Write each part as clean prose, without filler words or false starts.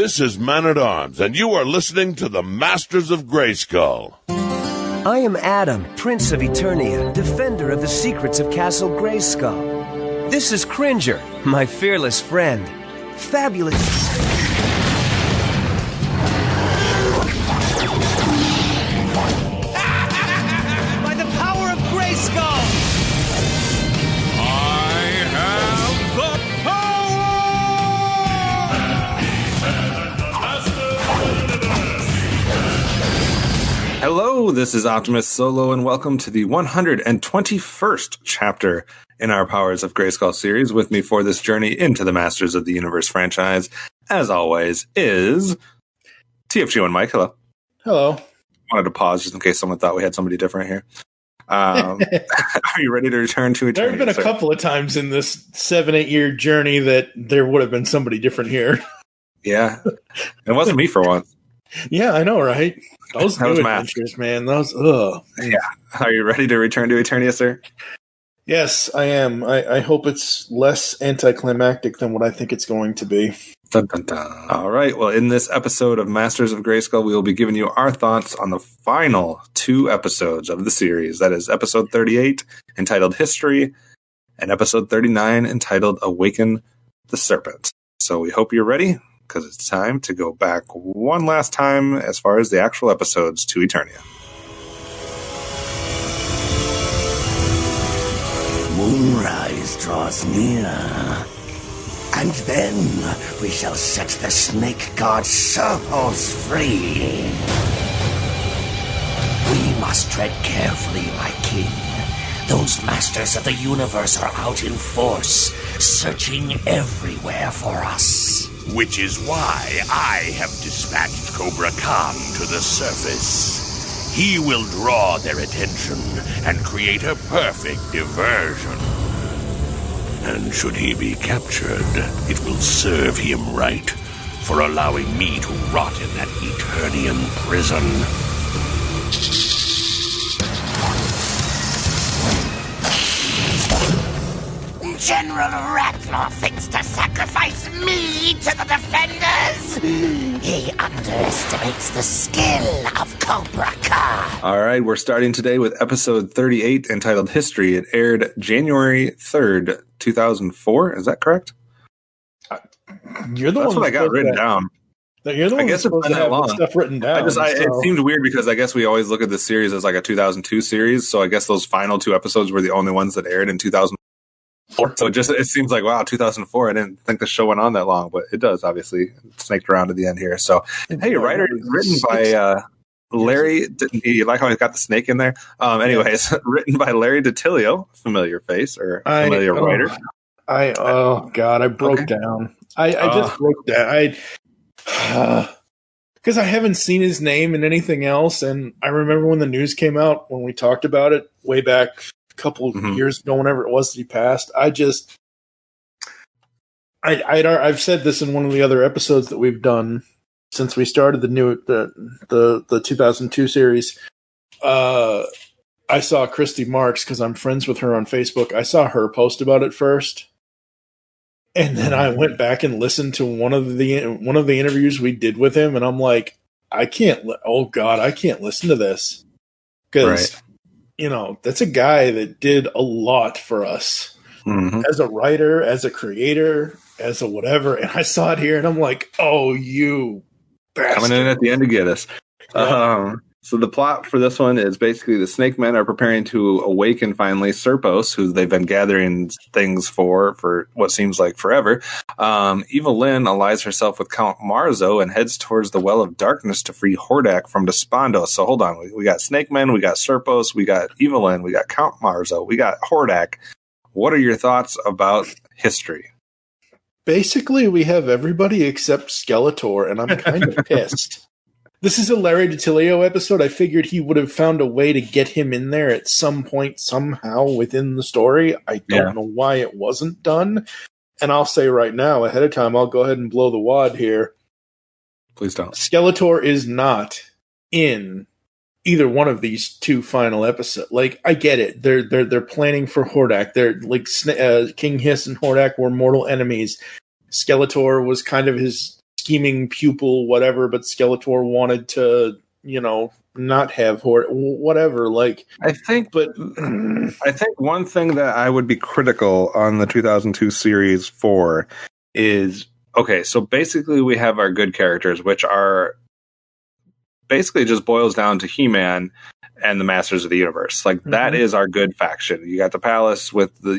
This is Man-at-Arms, and you are listening to the Masters of Grayskull. I am Adam, Prince of Eternia, defender of the secrets of Castle Grayskull. This is Cringer, my fearless friend. Fabulous. By the power of Grayskull! I have the Hello, this is OptimusSolo, and welcome to the 121st chapter in our Powers of Grayskull series. With me for this journey into the Masters of the Universe franchise, as always, is TFG1Mike. Hello. Hello. Wanted to pause just in case someone thought we had somebody different here. Are you ready to return to eternity? There have been a couple of times in this 7-8 year journey that there would have been somebody different here. Yeah. It wasn't me for once. Yeah, I know, right? Those That new was adventures, man. Those, ugh. Yeah. Are you ready to return to Eternia, sir? Yes, I am. I hope it's less anticlimactic than what I think it's going to be. Dun, dun, dun. All right. Well, in this episode of Masters of Grayskull, we will be giving you our thoughts on the final 2 episodes of the series. That is episode 38, entitled History, and episode 39, entitled Awaken the Serpent. So we hope you're ready, because it's time to go back one last time as far as the actual episodes to Eternia. Moonrise draws near, and then we shall set the snake god Serpentor free. We must tread carefully, my king. Those masters of the universe are out in force, searching everywhere for us. Which is why I have dispatched Cobra Khan to the surface. He will draw their attention and create a perfect diversion. And should he be captured, it will serve him right for allowing me to rot in that Eternian prison. General Rattler thinks to sacrifice me to the defenders. He underestimates the skill of Cobra Khan. All right. We're starting today with episode 38, entitled History. It aired January 3rd, 2004. Is that correct? You're the That's one what I got written down. You're the one guess who's supposed it's to been that have the long. stuff written down. It seemed weird because I guess we always look at the series as like a 2002 series. So I guess those final 2 episodes were the only ones that aired in 2004. So it seems like, wow, 2004. I didn't think the show went on that long, but it does, obviously. It snaked around to the end here. So, hey, writer, written by Larry. You like how he's got the snake in there? Anyways, written by Larry DiTillio, familiar face or familiar writer. I broke down. I just broke down. Because I haven't seen his name in anything else, and I remember when the news came out, when we talked about it way back couple of years ago, whenever it was that he passed. I've said this in one of the other episodes that we've done since we started the 2002 series. I saw Christy Marks because I'm friends with her on Facebook. I saw her post about it first, and then I went back and listened to one of the interviews we did with him, and I'm like, I can't listen to this because. Right. You know, that's a guy that did a lot for us as a writer, as a creator, as a whatever. And I saw it here and I'm like, oh, you bastard. Coming in at the end to get us. Yeah. So the plot for this one is basically the Snake Men are preparing to awaken finally Serpentor, who they've been gathering things for what seems like forever. Eva Lynn allies herself with Count Marzo and heads towards the Well of Darkness to free Hordak from Despondos. So hold on. We got Snake Men, we got Serpentor, we got Eva Lynn, we got Count Marzo, we got Hordak. What are your thoughts about history? Basically, we have everybody except Skeletor, and I'm kind of pissed. This is a Larry DiTillio episode. I figured he would have found a way to get him in there at some point, somehow within the story. I don't know why it wasn't done. And I'll say right now, ahead of time, I'll go ahead and blow the wad here. Please don't. Skeletor is not in either one of these 2 final episodes. Like, I get it. They're planning for Hordak. They're like King Hiss and Hordak were mortal enemies. Skeletor was kind of his scheming pupil, whatever, but Skeletor wanted to, not have whatever. Like, I think one thing that I would be critical on the 2002 series for is, okay, so basically we have our good characters, which are basically just boils down to He-Man and the Masters of the Universe. Like, that is our good faction. You got the Palace with the,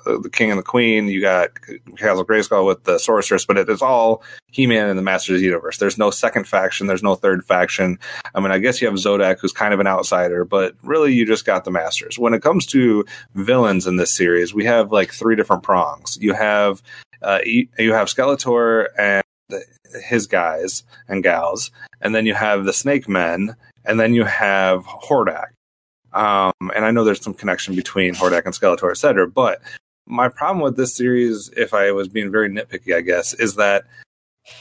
the King and the Queen. You got Castle Grayskull with the Sorceress, but it is all He-Man and the Masters of the Universe. There's no second faction. There's no third faction. I mean, I guess you have Zodak, who's kind of an outsider, but really you just got the Masters. When it comes to villains in this series, we have like 3 different prongs. You have Skeletor and his guys and gals, and then you have the Snake Men, and then you have Hordak. And I know there's some connection between Hordak and Skeletor, etc. But my problem with this series, if I was being very nitpicky, I guess, is that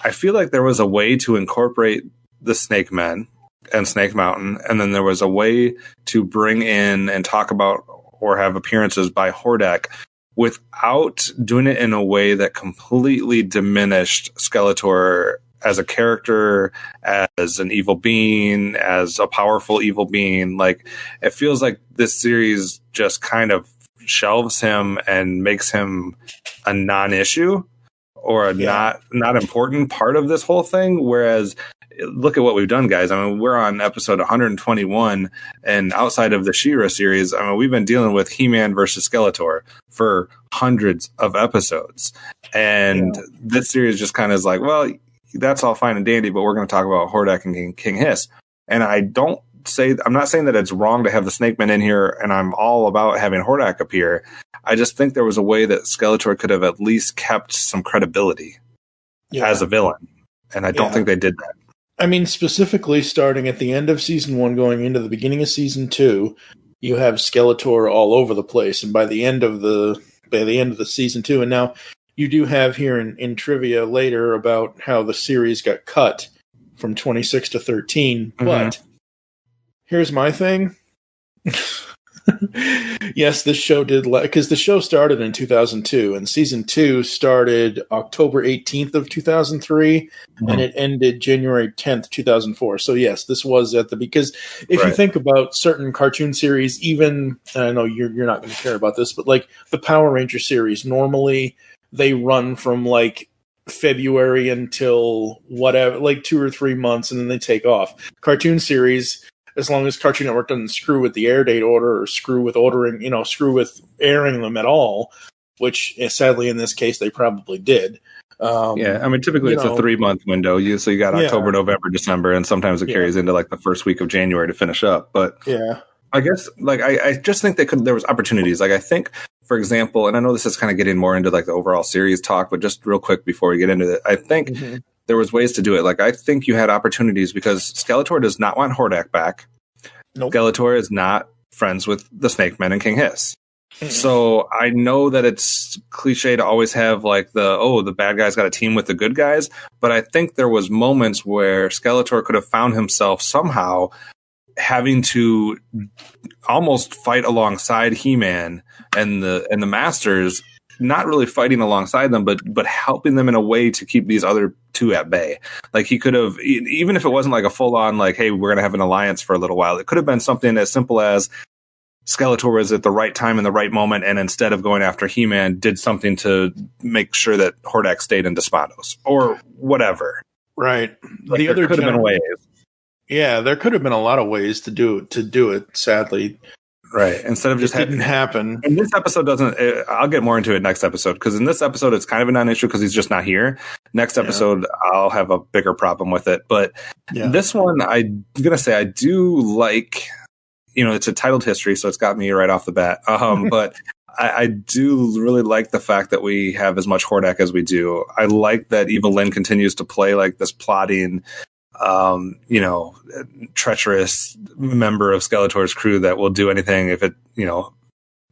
I feel like there was a way to incorporate the Snake Men and Snake Mountain, and then there was a way to bring in and talk about or have appearances by Hordak without doing it in a way that completely diminished Skeletor as a character, as an evil being, as a powerful evil being. Like, it feels like this series just kind of shelves him and makes him a non-issue or a not important part of this whole thing. Whereas, look at what we've done, guys. I mean, we're on episode 121, and outside of the She-Ra series, I mean, we've been dealing with He-Man versus Skeletor for hundreds of episodes. And this series just kind of is like, well, that's all fine and dandy, but we're going to talk about Hordak and King Hiss. And I'm not saying that it's wrong to have the Snake Men in here, and I'm all about having Hordak appear. I just think there was a way that Skeletor could have at least kept some credibility as a villain. And I don't think they did that. I mean, specifically starting at the end of season 1, going into the beginning of season 2, you have Skeletor all over the place. And by the end of the season 2, and now you do have here in trivia later about how the series got cut from 26 to 13. But here's my thing. Yes, this show did, because the show started in 2002, and season 2 started October 18th of 2003, and it ended January 10th, 2004. So yes, this was because if you think about certain cartoon series, even, and I know you're not going to care about this, but like the Power Ranger series, normally they run from like February until whatever, like 2 or 3 months, and then they take off. Cartoon series, as long as Cartoon Network doesn't screw with the air date order or screw with airing them at all, which sadly in this case they probably did. I mean, typically it's a 3-month window. So you got October, November, December, and sometimes it carries into like the first week of January to finish up. But I guess like I just think there was opportunities. Like I think, for example, and I know this is kind of getting more into like the overall series talk, but just real quick before we get into it, I think there was ways to do it. Like, I think you had opportunities because Skeletor does not want Hordak back. Nope. Skeletor is not friends with the Snake Men and King Hiss. So I know that it's cliche to always have like the bad guys got a team with the good guys. But I think there was moments where Skeletor could have found himself somehow having to almost fight alongside He-Man and the Masters, not really fighting alongside them, but helping them in a way to keep these other two at bay. Like he could have, even if it wasn't like a full on like, hey, we're going to have an alliance for a little while. It could have been something as simple as Skeletor was at the right time in the right moment, and instead of going after He-Man, did something to make sure that Hordak stayed in Despondos or whatever. Right. Like the other could have been ways. Yeah, there could have been a lot of ways to do it. Sadly. Right. Instead of just didn't happen. And this episode doesn't. I'll get more into it next episode, because in this episode it's kind of a non-issue because he's just not here. Next episode I'll have a bigger problem with it. But this one, I'm gonna say I do like. You know, it's a titled history, so it's got me right off the bat. But I do really like the fact that we have as much Hordak as we do. I like that Evil Lynn continues to play like this plotting, treacherous member of Skeletor's crew that will do anything if it,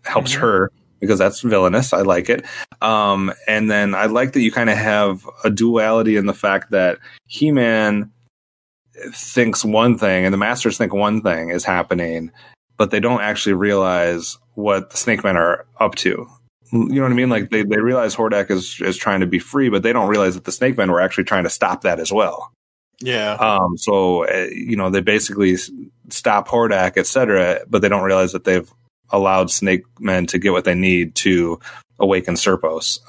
helps her, because that's villainous. I like it. And then I like that you kind of have a duality in the fact that He-Man thinks one thing and the Masters think one thing is happening, but they don't actually realize what the Snake Men are up to. You know what I mean? Like they realize Hordak is trying to be free, but they don't realize that the Snake Men were actually trying to stop that as well. Yeah. So they basically stop Hordak, etc., but they don't realize that they've allowed Snake Men to get what they need to awaken Serpos.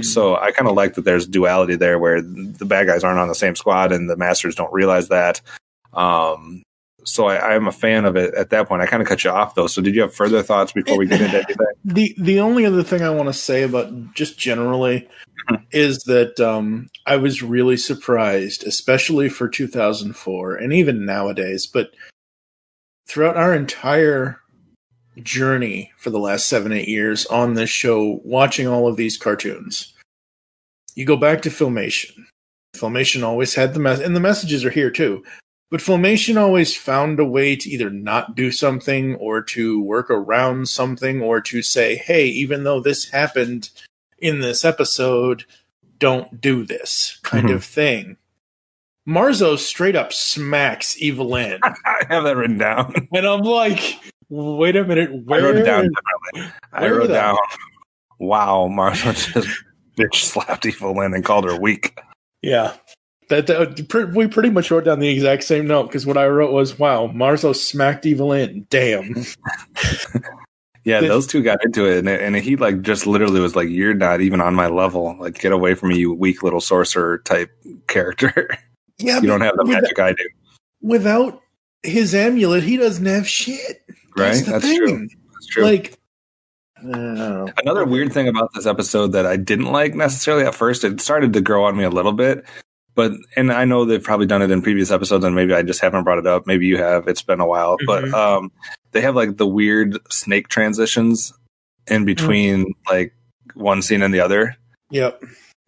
So I kind of like that there's duality there where the bad guys aren't on the same squad and the Masters don't realize that. So I'm a fan of it at that point. I kind of cut you off, though. So did you have further thoughts before we get into anything? The only other thing I want to say about just generally is that I was really surprised, especially for 2004 and even nowadays, but throughout our entire journey for the last 7-8 years on this show, watching all of these cartoons, you go back to Filmation. Filmation always had and the messages are here too, but Filmation always found a way to either not do something or to work around something or to say, hey, even though this happened in this episode, don't do this kind of thing. Marzo straight up smacks Evelyn. I have that written down. And I'm like, wait a minute. I wrote it down differently. I wrote down, wow, Marzo just bitch slapped Evelyn and called her weak. Yeah. We pretty much wrote down the exact same note because what I wrote was, wow, Marzo smacked Evelyn. Damn. Yeah, those two got into it, and he like just literally was like, you're not even on my level. Like, get away from me, you weak little sorcerer type character. Yeah, you don't have the magic I do. Without his amulet, he doesn't have shit. Right? That's true. That's true. Like, another weird thing about this episode that I didn't like necessarily at first, it started to grow on me a little bit, and I know they've probably done it in previous episodes, and maybe I just haven't brought it up. Maybe you have. It's been a while, but they have like the weird snake transitions in between like one scene and the other. Yep.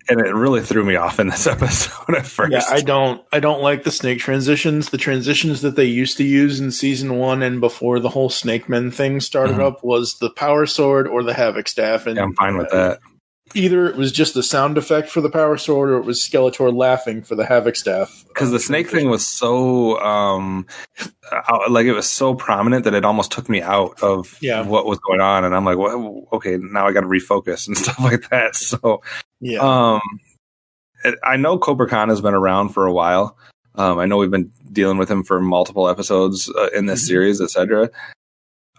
And it really threw me off in this episode at first. Yeah, I don't like the snake transitions. The transitions that they used to use in season 1 and before the whole Snake Men thing started up was the Power Sword or the Havoc Staff. And I'm fine with that. Either it was just the sound effect for the Power Sword or it was Skeletor laughing for the Havoc Staff. Because the snake thing was so like it was so prominent that it almost took me out of what was going on, and I'm like, well, okay, now I got to refocus and stuff like that. So I know Cobra Khan has been around for a while. I know we've been dealing with him for multiple episodes in this series, etc.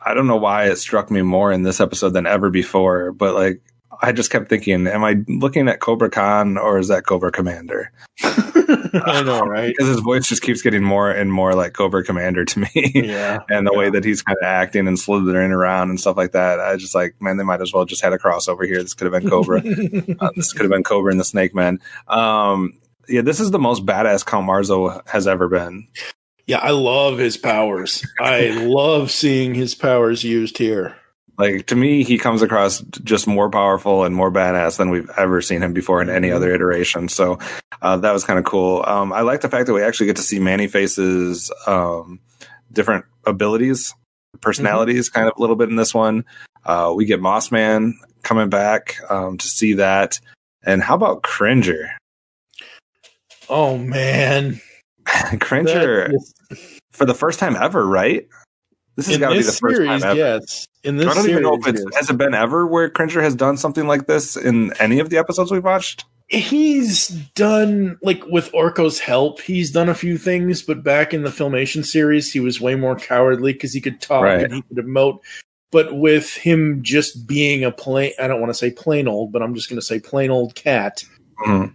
I don't know why it struck me more in this episode than ever before, but like I just kept thinking, am I looking at Cobra Khan or is that Cobra Commander? I know, right? Because his voice just keeps getting more and more like Cobra Commander to me. Yeah. And the way that he's kind of acting and slithering around and stuff like that. I just like, man, they might as well just had a crossover here. This could have been Cobra. This could have been Cobra and the Snake Men. This is the most badass Count Marzo has ever been. Yeah, I love his powers. I love seeing his powers used here. Like, to me, he comes across just more powerful and more badass than we've ever seen him before in any other iteration. So that was kind of cool. I like the fact that we actually get to see Man-E-Face's different abilities, personalities kind of a little bit in this one. We get Moss Man coming back to see that. And how about Cringer? Oh, man. Cringer, for the first time ever, right? This has got to be the first time ever. Yes. In this I don't even know if has it been ever where Cringer has done something like this in any of the episodes we've watched? He's done, like, with Orko's help, he's done a few things, but back in the Filmation series, he was way more cowardly because he could talk and he could emote. But with him just being a I don't want to say plain old, but I'm just going to say plain old cat. Mm-hmm.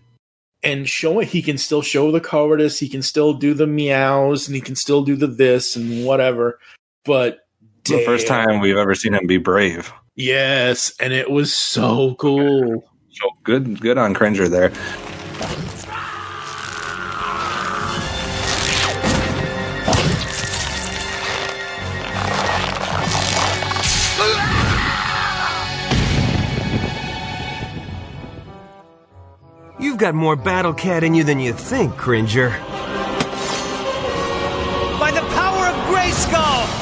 And he can still show the cowardice, he can still do the meows, and he can still do the this and whatever. But the first time we've ever seen him be brave. Yes, and it was so cool. So good on Cringer there. You've got more Battle Cat in you than you think, Cringer. By the power of Grayskull!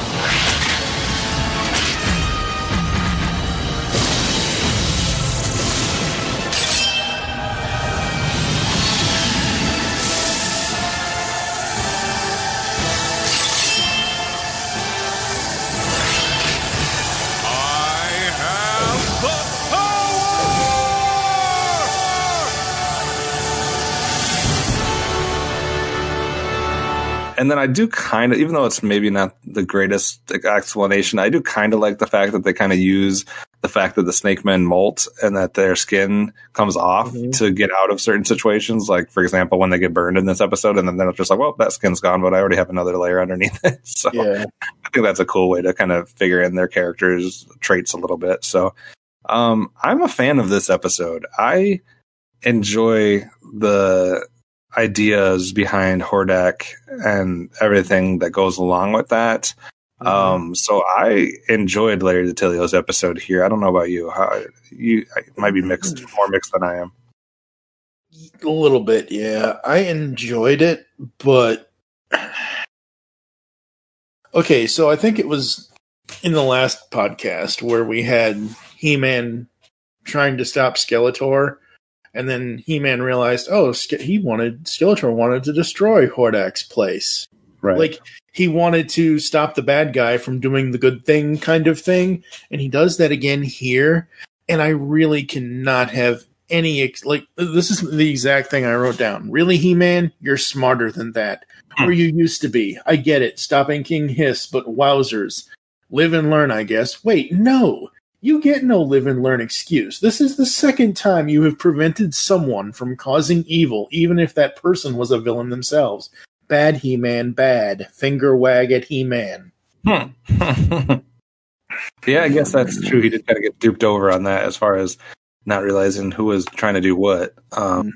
I have the power! And then I do kind of, even though it's maybe not the greatest explanation, I do kind of like the fact that they kind of use the fact that the snake men molt and that their skin comes off to get out of certain situations. Like, for example, when they get burned in this episode, and then they're just like, well, that skin's gone, but I already have another layer underneath it. So I think that's a cool way to kind of figure in their characters' traits a little bit. So I'm a fan of this episode. I enjoy the ideas behind Hordak and everything that goes along with that. So I enjoyed Larry DiTilio's episode here. I don't know about you. You might be more mixed than I am. A little bit, yeah. I enjoyed it, but okay, so I think it was in the last podcast where we had He-Man trying to stop Skeletor. And then He-Man realized, Skeletor wanted to destroy Hordak's place. Right. Like, he wanted to stop the bad guy from doing the good thing kind of thing. And he does that again here. And I really cannot have any, this is the exact thing I wrote down. Really, He-Man? You're smarter than that. Or you used to be. I get it. Stopping King Hiss, but wowzers. Live and learn, I guess. Wait, no. You get no live and learn excuse. This is the second time you have prevented someone from causing evil, even if that person was a villain themselves. Bad He-Man, bad. Finger wag at He-Man. Yeah, I guess that's true. He did kind of get duped over on that as far as not realizing who was trying to do what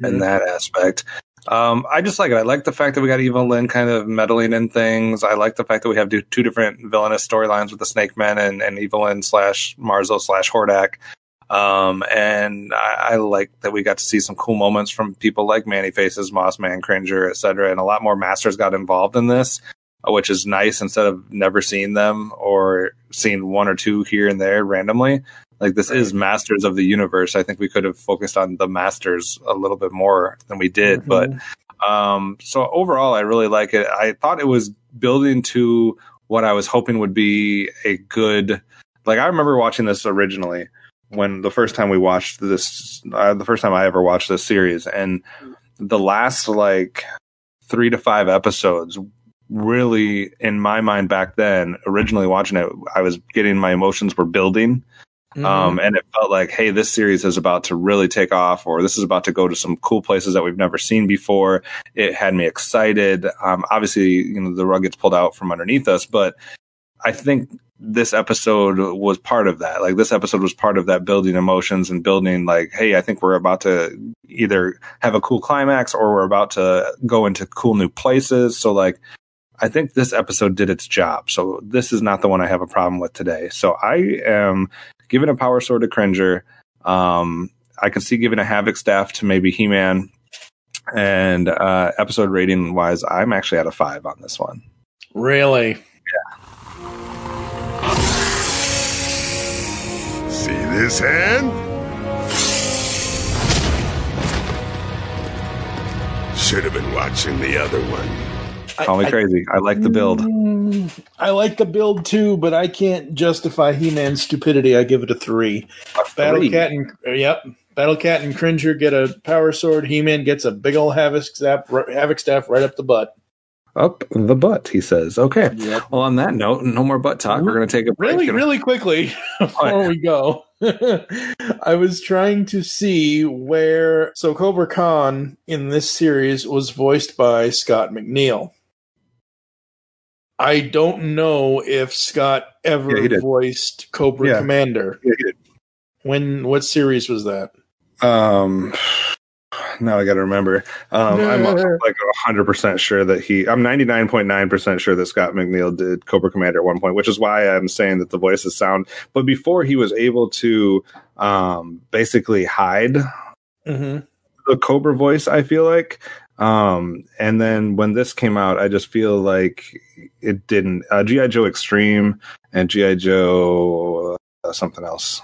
in that aspect. I just like it. I like the fact that we got Evelyn kind of meddling in things. I like the fact that we have two different villainous storylines with the Snake Men and Evelyn / Marzo / Hordak. And I like that we got to see some cool moments from people like Manny Faces, Moss Man, Cringer, etc. And a lot more Masters got involved in this, which is nice instead of never seeing them or seeing one or two here and there randomly. Like, this is Masters of the Universe. I think we could have focused on the Masters a little bit more than we did. But so overall, I really like it. I thought it was building to what I was hoping would be a good... Like, I remember watching this originally when the first time we watched this... the first time I ever watched this series. And the last, 3 to 5 episodes... really, in my mind back then, originally watching it, I was getting my emotions were building. And it felt like, hey, this series is about to really take off, or this is about to go to some cool places that we've never seen before. It had me excited. Obviously, the rug gets pulled out from underneath us, but I think this episode was part of that. Like, this episode was part of that building emotions and building, hey, I think we're about to either have a cool climax or we're about to go into cool new places. So, I think this episode did its job. So this is not the one I have a problem with today. So I am giving a power sword to Cringer. I can see giving a Havoc staff to maybe He-Man. And episode rating wise, I'm actually at a 5 on this one. Really? Yeah. See this hand? Should have been watching the other one. Call me crazy. I like the build. I like the build too, but I can't justify He-Man's stupidity. I give it a 3. Battle Cat and Cringer get a power sword. He-Man gets a big old Havoc staff right up the butt. Up the butt, he says. Okay. Yep. Well, on that note, no more butt talk. We're going to take a break. Really quickly before we go. I was trying to see where... So Cobra Khan in this series was voiced by Scott McNeil. I don't know if Scott ever voiced Cobra Commander. Yeah, he did. What series was that? Now I got to remember. I'm 100% sure that I'm 99.9% sure that Scott McNeil did Cobra Commander at one point, which is why I'm saying that the voices sound. But before he was able to basically hide the Cobra voice, I feel like. And then when this came out, I just feel like it didn't. G.I. Joe Extreme and G.I. Joe something else.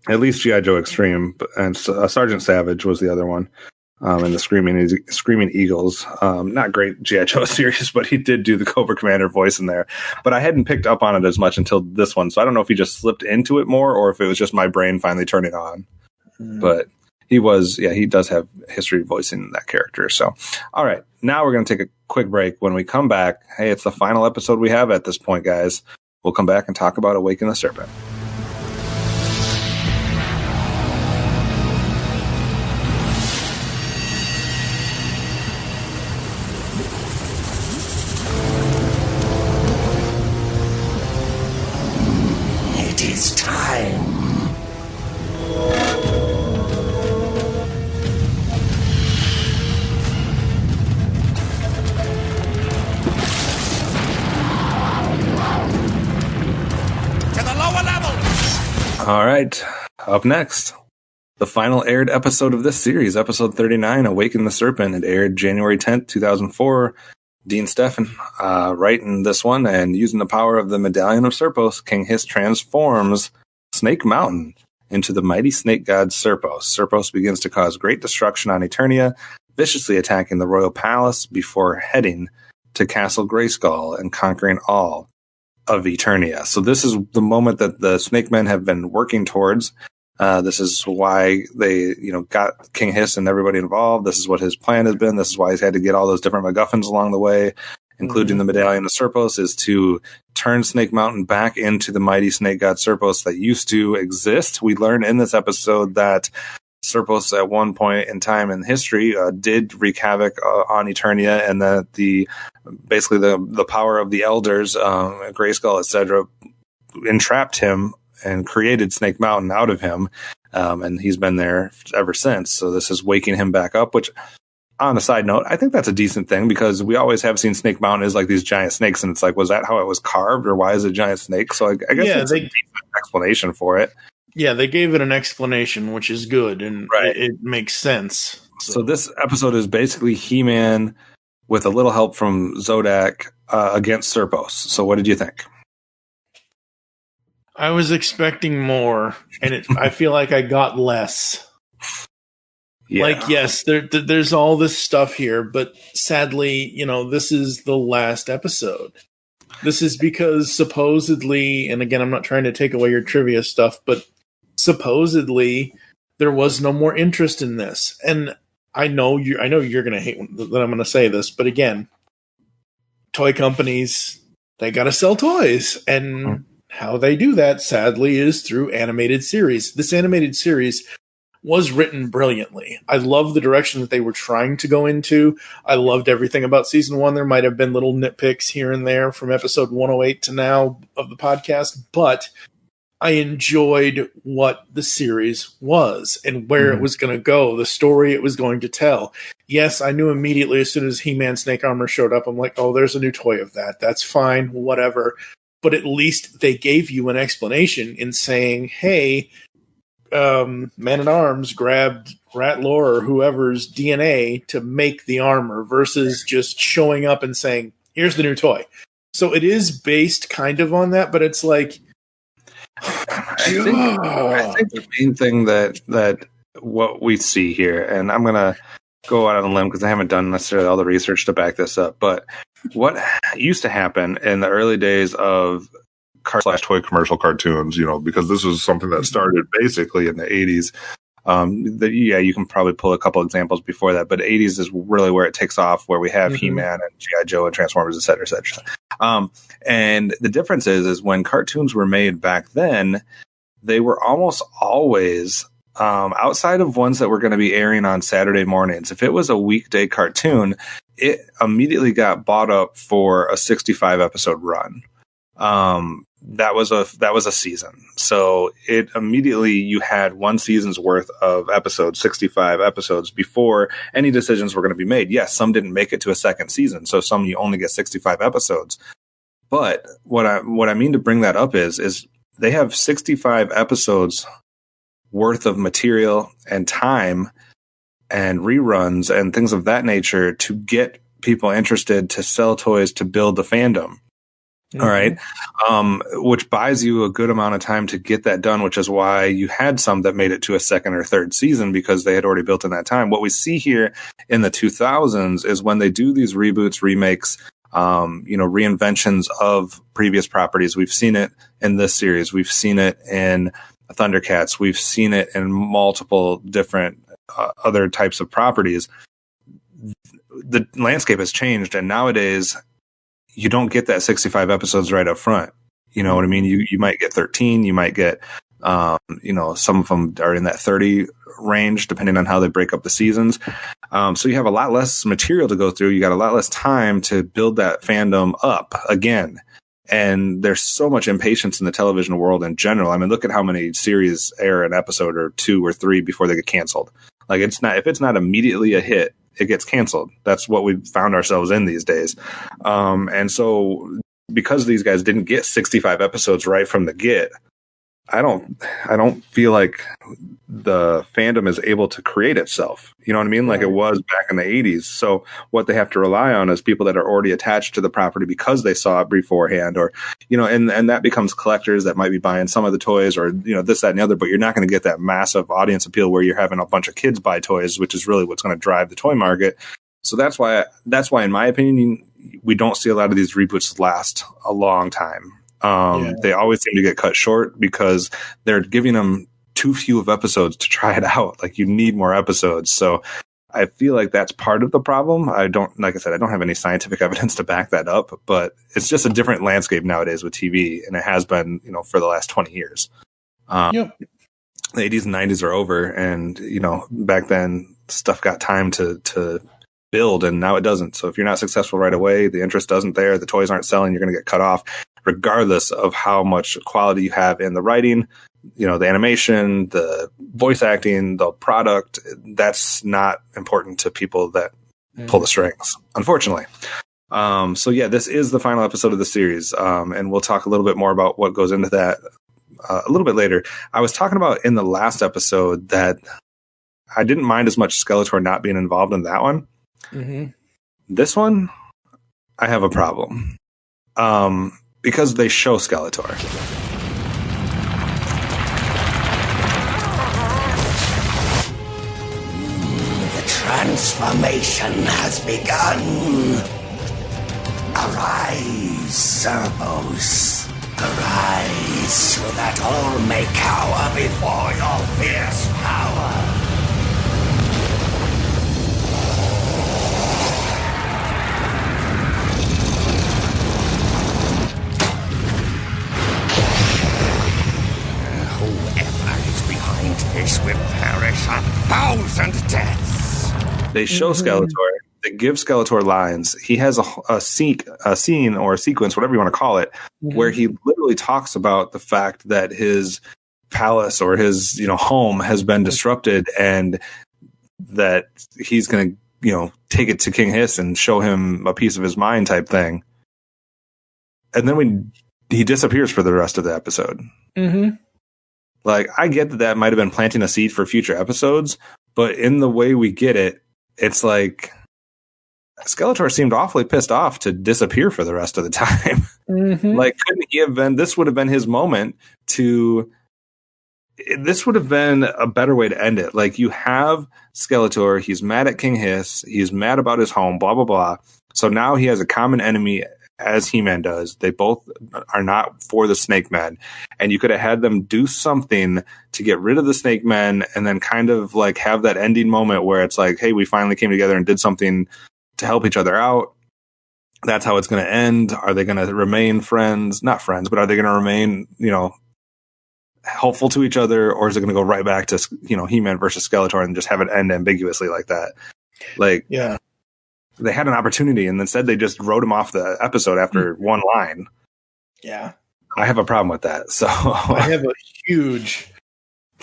At least G.I. Joe Extreme, and Sergeant Savage was the other one. And the Screaming Eagles. Not great G.I. Joe series, but he did do the Cobra Commander voice in there. But I hadn't picked up on it as much until this one, so I don't know if he just slipped into it more or if it was just my brain finally turning on. But he does have history voicing that character. So, all right, now we're going to take a quick break. When we come back, hey, it's the final episode we have at this point, guys. We'll come back and talk about Awaken the Serpent. It is time. All right, up next, the final aired episode of this series, episode 39, Awaken the Serpent. It aired January 10th, 2004. Dean Steffen writing this one, and using the power of the Medallion of Serpos, King Hiss transforms Snake Mountain into the mighty snake god Serpos. Serpos begins to cause great destruction on Eternia, viciously attacking the royal palace before heading to Castle Grayskull and conquering all of Eternia. So this is the moment that the Snake Men have been working towards. This is why they, got King Hiss and everybody involved. This is what his plan has been. This is why he's had to get all those different MacGuffins along the way, including the Medallion of Serpos, is to turn Snake Mountain back into the mighty snake god Serpos that used to exist. We learn in this episode that Serpos at one point in time in history did wreak havoc on Eternia, and that the power of the elders, Grayskull, etc., entrapped him and created Snake Mountain out of him, and he's been there ever since. So this is waking him back up, which, on a side note, I think that's a decent thing, because we always have seen Snake Mountain as like these giant snakes, and it's like, was that how it was carved, or why is it a giant snake? So I guess it's a decent explanation for it. Yeah, they gave it an explanation, which is good, and it makes sense. So this episode is basically He-Man with a little help from Zodak against Serpos. So what did you think? I was expecting more, and I feel like I got less. Yeah. Like, yes, there's all this stuff here, but sadly, this is the last episode. This is because supposedly, and again, I'm not trying to take away your trivia stuff, but supposedly there was no more interest in this. And I know you're going to hate that I'm going to say this, but again, toy companies, they got to sell toys, and how they do that, sadly, is through animated series. This animated series was written brilliantly. I love the direction that they were trying to go into. I loved everything about season 1. There might have been little nitpicks here and there from episode 108 to now of the podcast, but I enjoyed what the series was and where it was going to go, the story it was going to tell. Yes, I knew immediately as soon as He-Man Snake Armor showed up, I'm like, oh, there's a new toy of that. That's fine, whatever. But at least they gave you an explanation in saying, hey, Man-at-Arms grabbed Ratlor or whoever's DNA to make the armor versus just showing up and saying, here's the new toy. So it is based kind of on that, but it's like, I think the main thing that what we see here, and I'm going to go out on a limb because I haven't done necessarily all the research to back this up, but what used to happen in the early days of /toy commercial cartoons, because this was something that started basically in the 80s. You can probably pull a couple examples before that, but 80s is really where it takes off, where we have He-Man and G.I. Joe and Transformers, et cetera, et cetera. And the difference is when cartoons were made back then, they were almost always, outside of ones that were going to be airing on Saturday mornings, if it was a weekday cartoon, it immediately got bought up for a 65 episode run. That was a season. So it immediately, you had one season's worth of episodes, 65 episodes, before any decisions were going to be made. Yes, some didn't make it to a second season, so some you only get 65 episodes. But what I mean to bring that up is they have 65 episodes worth of material and time and reruns and things of that nature to get people interested, to sell toys, to build the fandom. All right. Which buys you a good amount of time to get that done, which is why you had some that made it to a second or third season, because they had already built in that time. What we see here in the 2000s is when they do these reboots, remakes, reinventions of previous properties. We've seen it in this series. We've seen it in Thundercats. We've seen it in multiple different other types of properties, the landscape has changed, and nowadays you don't get that 65 episodes right up front. You know what I mean? You might get 13, you might get, some of them are in that 30 range, depending on how they break up the seasons. So you have a lot less material to go through. You got a lot less time to build that fandom up again. And there's so much impatience in the television world in general. I mean, look at how many series air an episode or 2 or 3 before they get canceled. Like, if it's not immediately a hit, it gets canceled. That's what we've found ourselves in these days. And so because these guys didn't get 65 episodes right from the get, I don't feel like the fandom is able to create itself. You know what I mean? Like it was back in the 80s. So what they have to rely on is people that are already attached to the property because they saw it beforehand, or, and that becomes collectors that might be buying some of the toys, or, this, that, and the other, but you're not going to get that massive audience appeal where you're having a bunch of kids buy toys, which is really what's going to drive the toy market. So that's why, in my opinion, we don't see a lot of these reboots last a long time. They always seem to get cut short because they're giving them too few of episodes to try it out. Like, you need more episodes. So I feel like that's part of the problem. Like I said, I don't have any scientific evidence to back that up, but it's just a different landscape nowadays with TV. And it has been, for the last 20 years. The 80s and 90s are over. And, back then stuff got time to build, and now it doesn't. So if you're not successful right away, the interest isn't there, the toys aren't selling, you're going to get cut off, regardless of how much quality you have in the writing, the animation, the voice acting, the product. That's not important to people that pull the strings, unfortunately. So yeah, this is the final episode of the series. And we'll talk a little bit more about what goes into that a little bit later. I was talking about in the last episode that I didn't mind as much Skeletor not being involved in that one. Mm-hmm. This one, I have a problem. Because they show Skeletor. The transformation has begun. Arise, Serpos. Arise, so that all may cower before your fierce power. This will perish a 1,000 deaths. They show Skeletor. They give Skeletor lines. He has a scene or a sequence, whatever you want to call it, where he literally talks about the fact that his palace or his home has been disrupted, and that he's going to take it to King Hiss and show him a piece of his mind type thing. And then he disappears for the rest of the episode. Mm-hmm. Like, I get that might have been planting a seed for future episodes, but in the way we get it, it's like Skeletor seemed awfully pissed off to disappear for the rest of the time. Mm-hmm. Like, couldn't he have been, this would have been his moment this would have been a better way to end it. Like, you have Skeletor, he's mad at King Hiss, he's mad about his home, blah, blah, blah. So now he has a common enemy, as He-Man does. They both are not for the Snake Men, and you could have had them do something to get rid of the Snake Men, and then kind of like have that ending moment where it's like, hey, we finally came together and did something to help each other out. That's how it's going to end. Are they going to remain friends? Not friends, but are they going to remain, helpful to each other, or is it going to go right back to, He-Man versus Skeletor and just have it end ambiguously like that? Like, yeah. They had an opportunity, and instead they just wrote him off the episode after one line. Yeah. I have a problem with that. So I have a huge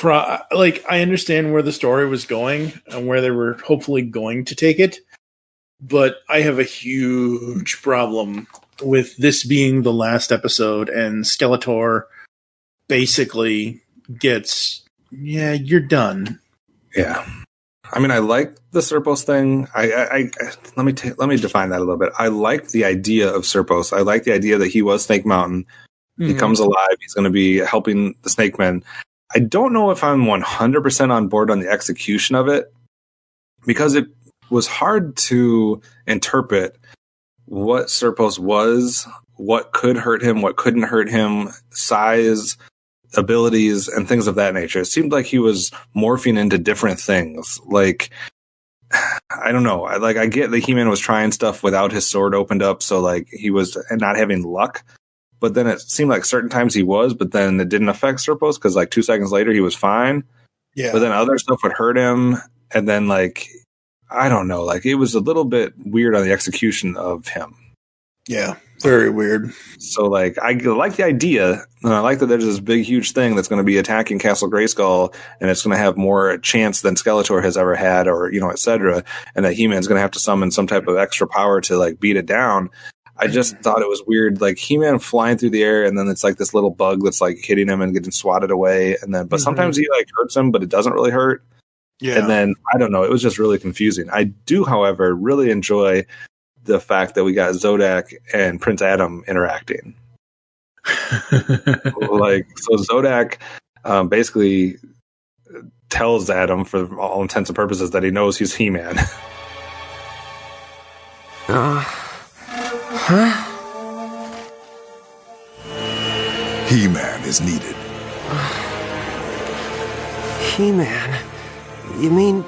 I understand where the story was going and where they were hopefully going to take it, but I have a huge problem with this being the last episode and Skeletor basically gets, you're done. Yeah. I mean, I like the Serpos thing. Let me define that a little bit. I like the idea of Serpos. I like the idea that he was Snake Mountain. Mm-hmm. He comes alive. He's going to be helping the Snake Men. I don't know if I'm 100% on board on the execution of it, because it was hard to interpret what Serpos was, what could hurt him, what couldn't hurt him, size, abilities and things of that nature. It seemed like he was morphing into different things. Like, I don't know. I get that He-Man was trying stuff without his sword opened up, so like he was not having luck. But then it seemed like certain times he was, but then it didn't affect Serpos because like 2 seconds later he was fine. Yeah. But then other stuff would hurt him, and then like I don't know. Like it was a little bit weird on the execution of him. Yeah, very weird. So, like, I like the idea, and I like that there's this big, huge thing that's going to be attacking Castle Grayskull, and it's going to have more chance than Skeletor has ever had, or, you know, etc., and that He-Man's going to have to summon some type of extra power to, like, beat it down. I just thought it was weird, like, He-Man flying through the air, and then it's, like, this little bug that's, like, hitting him and getting swatted away, and then, but sometimes he, like, hurts him, but it doesn't really hurt. Yeah. And then, I don't know, it was just really confusing. I do, however, really enjoy the fact that we got Zodak and Prince Adam interacting. Like, so Zodak basically tells Adam, for all intents and purposes, that he knows he's He-Man. He-Man is needed. He-Man? You mean,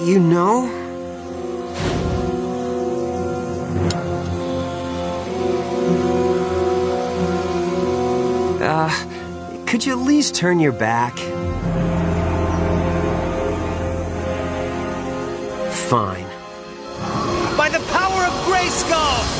you know? Could you at least turn your back? Fine. By the power of Grayskull!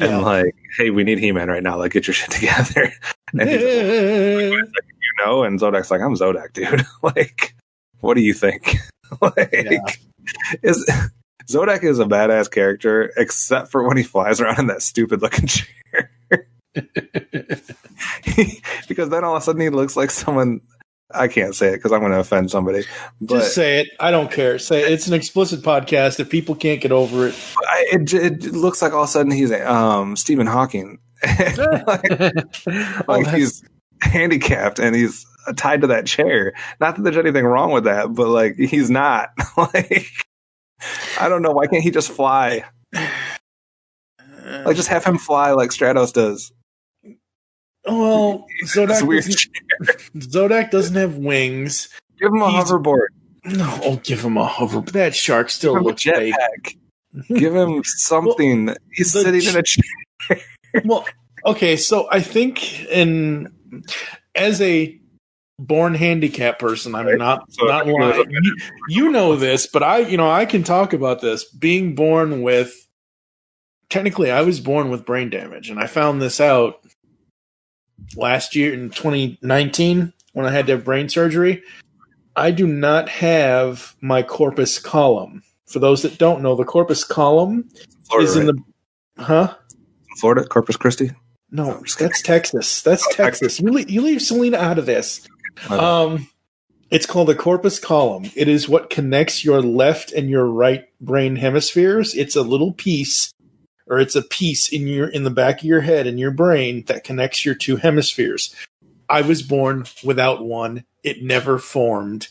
And like, hey, we need He-Man right now. Like, get your shit together. And he's like, you know, and Zodak's like, I'm Zodak, dude. Like, what do you think? Like, Zodak is a badass character, except for when he flies around in that stupid looking chair. Because then all of a sudden he looks like someone. I can't say it because I'm going to offend somebody. But just say it. I don't care. Say it. It's an explicit podcast. If people can't get over it, it looks like all of a sudden he's Stephen Hawking. like he's handicapped and he's tied to that chair. Not that there's anything wrong with that, but like he's not. Like, I don't know. Why can't he just fly? Like, just have him fly like Stratos does. Well, Zodak doesn't have wings. Give him a hoverboard. No, give him a hoverboard. That shark still looks fake. Give him something. Well, he's sitting in a chair. Well, okay, so I think as a born handicapped person, I'm not lying. You know this, but I can talk about this. Being born with, technically, I was born with brain damage, and I found this out last year in 2019 when I had to have brain surgery. I do not have my corpus callosum. For those that don't know, the corpus callosum is in the Florida, Corpus Christi. No, that's Texas. That's Texas. You leave Selena out of this. It's called a corpus callosum. It is what connects your left and your right brain hemispheres. It's a little piece. Or it's a piece in the back of your head in your brain that connects your two hemispheres. I was born without one. It never formed.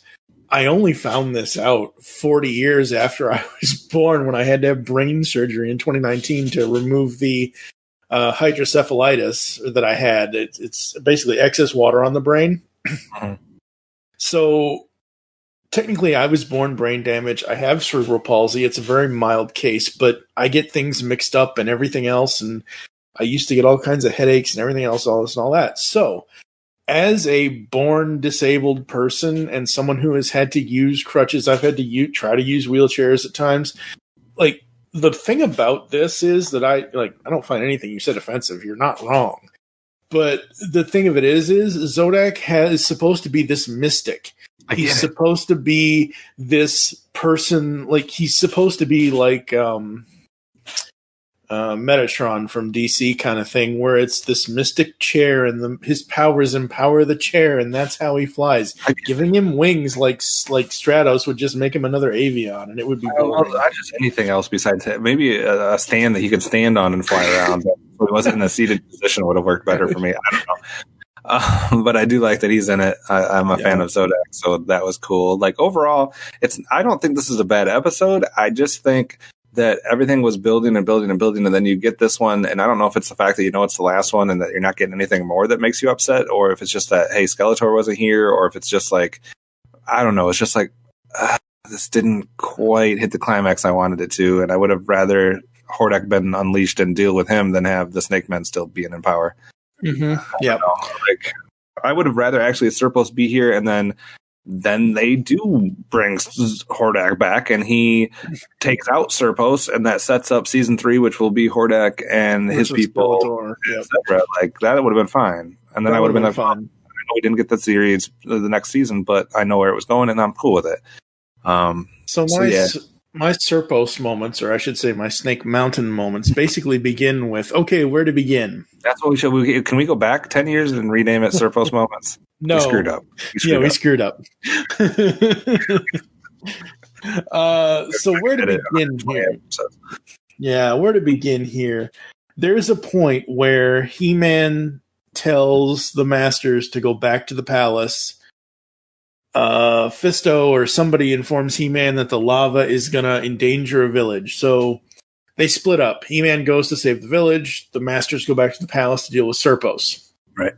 I only found this out 40 years after I was born, when I had to have brain surgery in 2019 to remove the hydrocephalitis that I had. It's basically excess water on the brain. So technically, I was born brain damage. I have cerebral palsy. It's a very mild case, but I get things mixed up and everything else. And I used to get all kinds of headaches and everything else, all this and all that. So as a born disabled person and someone who has had to use crutches, I've had to try to use wheelchairs at times. Like, the thing about this is that I don't find anything you said offensive. You're not wrong. But the thing of it is Zodak is supposed to be this mystic. He's supposed to be this person, like, he's supposed to be like, Metatron from DC kind of thing, where it's this mystic chair and his powers empower the chair, and that's how he flies. Giving him wings like Stratos would just make him another Avion, and it would be boring. Just anything else besides maybe a stand that he could stand on and fly around. But if he wasn't in a seated position, would have worked better for me. I don't know. But I do like that he's in it. I'm a fan of Zodak, so that was cool. Like overall, I don't think this is a bad episode. I just think that everything was building and building and building, and then you get this one, and I don't know if it's the fact that you know it's the last one and that you're not getting anything more that makes you upset, or if it's just that, hey, Skeletor wasn't here, or if it's just like, I don't know, it's just like, this didn't quite hit the climax I wanted it to, and I would have rather Hordak been unleashed and deal with him than have the Snake Men still being in power. Mm-hmm. Yeah. I would have rather actually Serpos be here, and then they do bring Hordak back, and he takes out Serpos, and that sets up season 3, which will be Hordak and his people, etc. Like that would have been fine, and then I would have been like, fine. I know we didn't get the series the next season, but I know where it was going, and I'm cool with it. My Serpos moments, or I should say my Snake Mountain moments, basically begin with, okay, where to begin? That's what we should. Can we go back 10 years and rename it Serpos moments? No. We screwed up. We screwed up. So where to begin here? Yeah, where to begin here? There's a point where He-Man tells the Masters to go back to the palace. Fisto or somebody informs He-Man that the lava is going to endanger a village. So they split up. He-Man goes to save the village. The Masters go back to the palace to deal with Serpos. Right.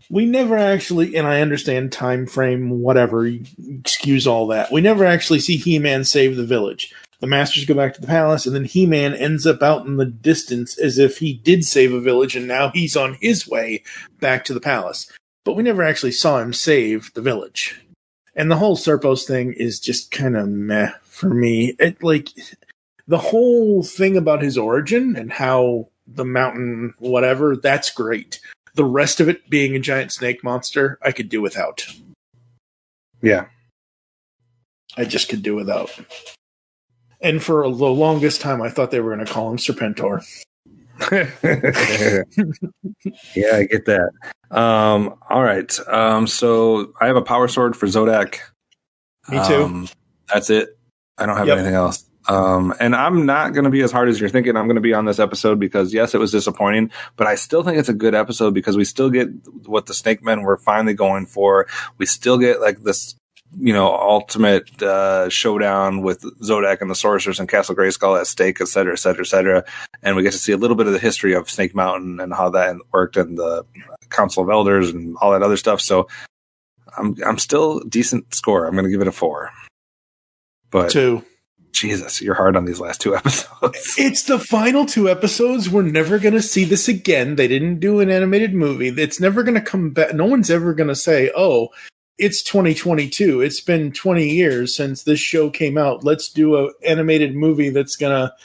We never actually, and I understand time frame, whatever, excuse all that. We never actually see He-Man save the village. The Masters go back to the palace, and then He-Man ends up out in the distance as if he did save a village, and now he's on his way back to the palace. But we never actually saw him save the village. And the whole Serpos thing is just kind of meh for me. The whole thing about his origin and how the mountain, whatever, that's great. The rest of it being a giant snake monster, I could do without. Yeah. I just could do without. And for the longest time, I thought they were going to call him Serpentor. Yeah, I get that. All right. So I have a power sword for Zodak. Me too. That's it. I don't have anything else. And I'm not going to be as hard as you're thinking I'm going to be on this episode because, yes, it was disappointing, but I still think it's a good episode because we still get what the Snake Men were finally going for. We still get like this, ultimate showdown with Zodak and the Sorcerers and Castle Grayskull at stake, et cetera, et cetera, et cetera. And we get to see a little bit of the history of Snake Mountain and how that worked and the Council of Elders and all that other stuff. So I'm still decent score. I'm going to give it a 4. But 2. Jesus, you're hard on these last 2 episodes. It's the final 2 episodes. We're never going to see this again. They didn't do an animated movie. It's never going to come back. No one's ever going to say, oh, it's 2022. It's been 20 years since this show came out. Let's do an animated movie that's going to,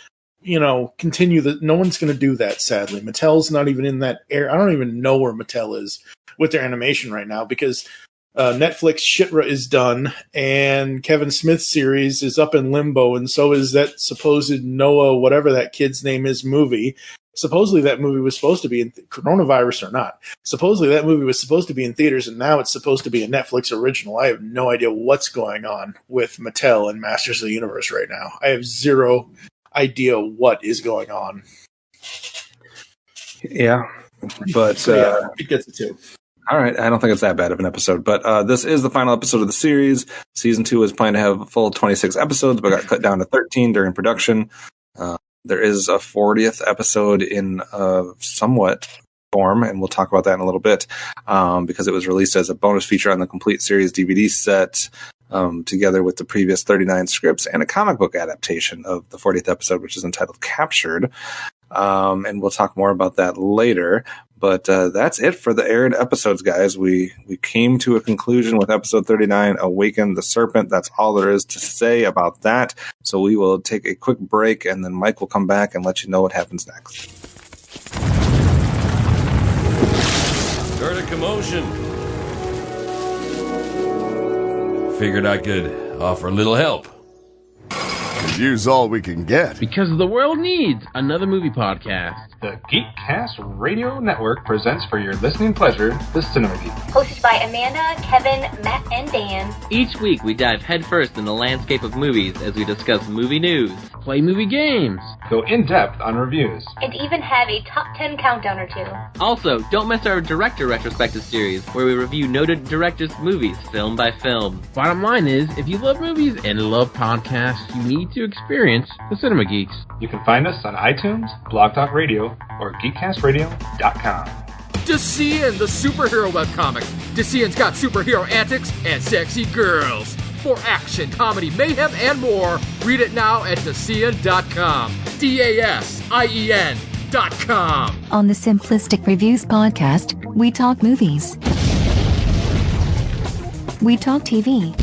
continue. No one's going to do that, sadly. Mattel's not even in that era. I don't even know where Mattel is with their animation right now because Netflix Shitra is done, and Kevin Smith's series is up in limbo, and so is that supposed Noah, whatever that kid's name is, movie. Supposedly that movie was supposed to be in coronavirus or not. Supposedly that movie was supposed to be in theaters, and now it's supposed to be a Netflix original. I have no idea what's going on with Mattel and Masters of the Universe right now. I have zero idea what is going on. Yeah, but it gets it too. All right, I don't think it's that bad of an episode, but this is the final episode of the series. Season 2 is planned to have a full 26 episodes, but got cut down to 13 during production. There is a 40th episode in somewhat form, and we'll talk about that in a little bit, because it was released as a bonus feature on the complete series DVD set, together with the previous 39 scripts and a comic book adaptation of the 40th episode, which is entitled Captured. And we'll talk more about that later. But that's it for the aired episodes, guys. We came to a conclusion with episode 39, Awaken the Serpent. That's all there is to say about that. So we will take a quick break, and then Mike will come back and let you know what happens next. Heard a commotion. Figured I could offer a little help. 'Cause you's all we can get. Because the world needs another movie podcast. The Geekcast Radio Network presents for your listening pleasure the Cinema Geek. Hosted by Amanda, Kevin, Matt, and Dan. Each week we dive headfirst in the landscape of movies as we discuss movie news, play movie games, go in-depth on reviews, and even have a top 10 countdown or two. Also, don't miss our Director Retrospective series, where we review noted directors' movies film by film. Bottom line is, if you love movies and love podcasts, you need to experience the Cinema Geeks. You can find us on iTunes, Blog Talk Radio, or GeekCastRadio.com. Decian, the superhero webcomic. Decian's got superhero antics and sexy girls. For action, comedy, mayhem, and more, read it now at Decian.com. DASIEN.com. On the Simplistic Reviews podcast, we talk movies. We talk TV.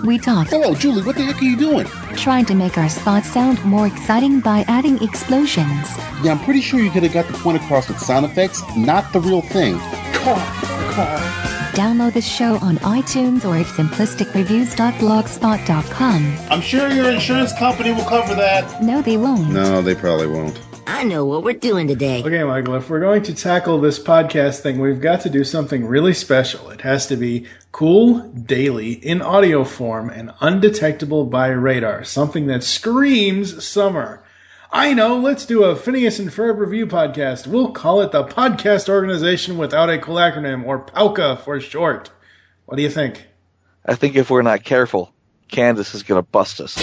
We talk. Hello, Julie, what the heck are you doing? Trying to make our spots sound more exciting by adding explosions. Yeah, I'm pretty sure you could have got the point across with sound effects, not the real thing. Car. Download the show on iTunes or at simplisticreviews.blogspot.com. I'm sure your insurance company will cover that. No, they won't. No, they probably won't. I know what we're doing today. Okay, Michael, if we're going to tackle this podcast thing, we've got to do something really special. It has to be cool, daily, in audio form, and undetectable by radar. Something that screams summer. I know, let's do a Phineas and Ferb review podcast. We'll call it the Podcast Organization Without a Cool Acronym, or POWCA for short. What do you think? I think if we're not careful, Candace is going to bust us.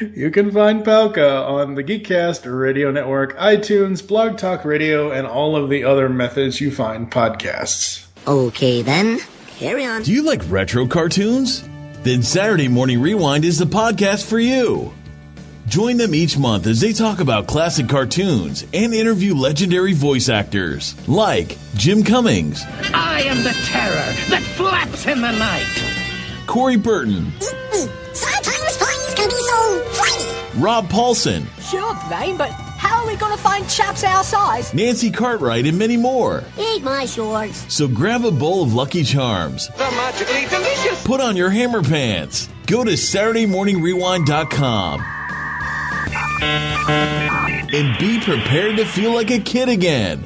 You can find POWCA on the Geekcast Radio Network, iTunes, Blog Talk Radio, and all of the other methods you find podcasts. Okay, then. Carry on. Do you like retro cartoons? Then Saturday Morning Rewind is the podcast for you. Join them each month as they talk about classic cartoons and interview legendary voice actors like Jim Cummings. I am the terror that flaps in the night. Corey Burton. Sometimes toys can be so funny. Rob Paulson. Sure, Dwayne, but how are we going to find chaps our size? Nancy Cartwright and many more. Eat my shorts. So grab a bowl of Lucky Charms. They're magically delicious. Put on your hammer pants. Go to SaturdayMorningRewind.com. And be prepared to feel like a kid again.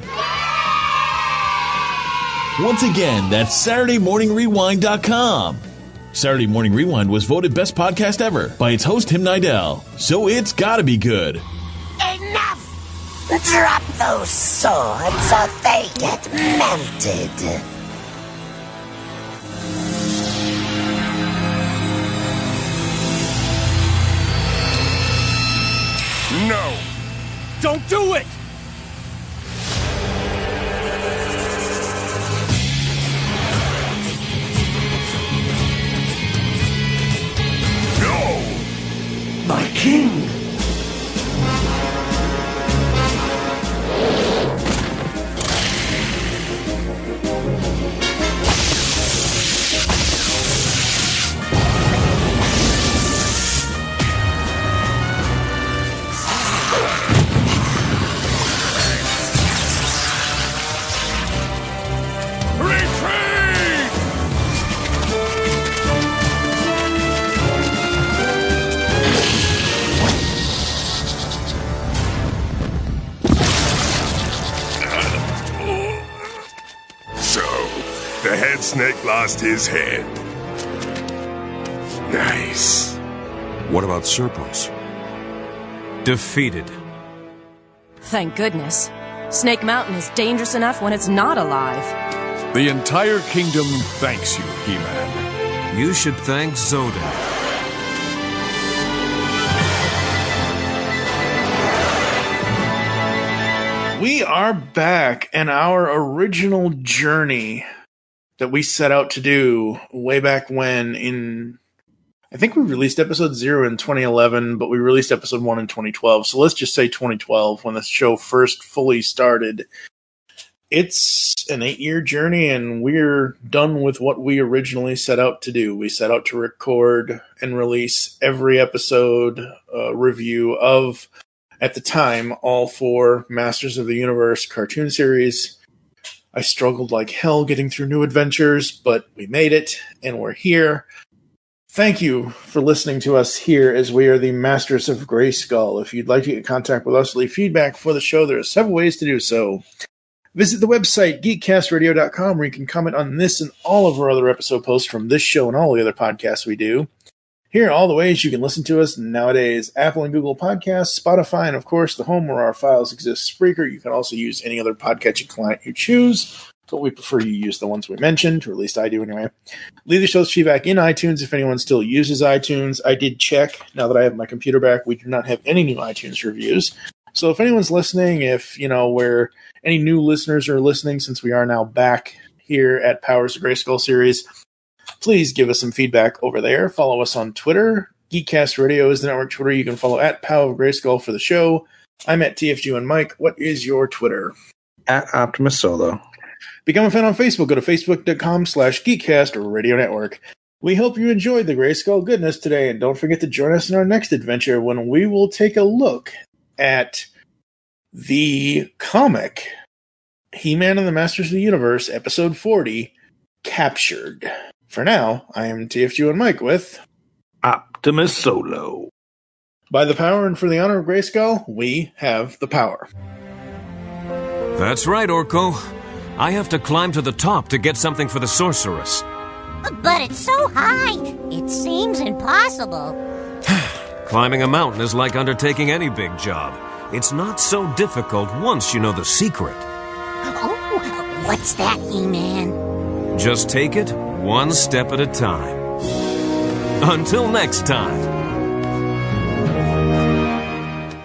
Once again, that's SaturdayMorningRewind.com. Saturday Morning Rewind was voted best podcast ever by its host, Tim Nidell. So it's gotta be good. Enough! Drop those swords or they get melted. No! Don't do it! No! My king! The head snake lost his head. Nice. What about Serpos? Defeated. Thank goodness. Snake Mountain is dangerous enough when it's not alive. The entire kingdom thanks you, He-Man. You should thank Zoda. We are back, and our original journey that we set out to do way back when I think we released episode 0 in 2011, but we released episode 1 in 2012. So let's just say 2012 when the show first fully started. It's an 8-year journey, and we're done with what we originally set out to do. We set out to record and release every episode review of, at the time, all 4 Masters of the Universe cartoon series. I struggled like hell getting through New Adventures, but we made it, and we're here. Thank you for listening to us here as we are the Masters of Grayskull. If you'd like to get in contact with us, leave feedback for the show, there are several ways to do so. Visit the website, geekcastradio.com, where you can comment on this and all of our other episode posts from this show and all the other podcasts we do. Here are all the ways you can listen to us nowadays: Apple and Google Podcasts, Spotify, and of course, the home where our files exist, Spreaker. You can also use any other podcatching client you choose, but we prefer you use the ones we mentioned, or at least I do anyway. Leave the show's feedback in iTunes if anyone still uses iTunes. I did check, now that I have my computer back, we do not have any new iTunes reviews. So if anyone's listening, if, where any new listeners are listening, since we are now back here at Powers of Grayskull Series, please give us some feedback over there. Follow us on Twitter. Geekcast Radio is the network Twitter. You can follow at Power of Grayskull for the show. I'm at TFG1Mike. What is your Twitter? At OptimusSolo. Become a fan on Facebook. Go to facebook.com/Geekcast Radio Network. We hope you enjoyed the Grayskull goodness today, and don't forget to join us in our next adventure when we will take a look at the comic He-Man and the Masters of the Universe, Episode 40, Captured. For now, I am TFG1Mike with OptimusSolo. By the power and for the honor of Grayskull, we have the power. That's right, Orko. I have to climb to the top to get something for the sorceress. But it's so high, it seems impossible. Climbing a mountain is like undertaking any big job. It's not so difficult once you know the secret. Oh, what's that, He-Man? Just take it one step at a time. Until next time.